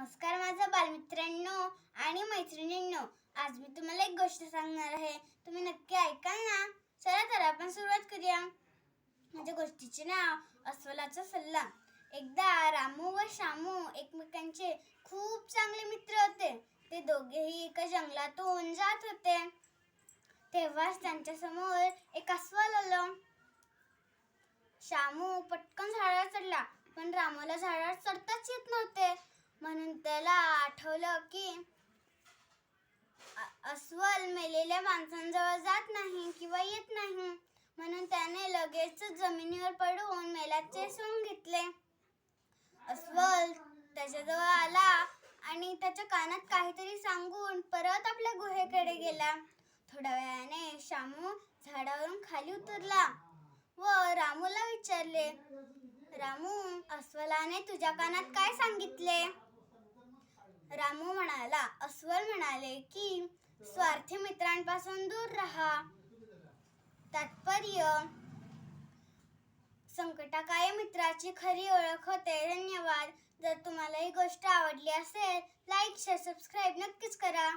नमस्कार माझ्या बालमित्रांनो आणि मैत्रिणींनो. आज मी तुम्हाला एक गोष्ट सांगणार आहे. तुम्ही नक्की ऐकाल ना? चला तर आपण सुरुवात करूया. माझ्या गोष्टीचे नाव अस्वलाचा सल्ला. एकदा रामू व श्यामू एकमेकांचे खूप चांगले मित्र होते. ते दोघेही एका जंगलातून जात होते. तेव्हाच त्यांच्या समोर एक अस्वल आलं. श्यामू पटकन झाडावर चढला, पण रामूला झाडावर चढताच येत नव्हते. म्हणून त्याला आठवलं की अस्वल मेलेल्या माणसांजवळ जात नाही किंवा येत नाही. म्हणून त्याने लगेच जमिनीवर पडून मेल्याचे सोंग घेतले. अस्वल त्याच्याजवळ आला आणि त्याच्या कानात काहीतरी सांगून परत आपल्या गुहेकडे गेला. थोड्या वेळाने श्यामू झाडावरून खाली उतरला व रामूला विचारले, रामू, अस्वलाने तुझ्या कानात काय सांगितले? रामू म्हणाला, अस्वल म्हणाले की स्वार्थी मित्रांपासून दूर राहा. तात्पर्य, संकटाकाळी मित्राची खरी ओळख होते. धन्यवाद. जर तुम्हाला ही गोष्ट आवडली असेल, लाईक, शेअर, सबस्क्राईब नक्कीच करा.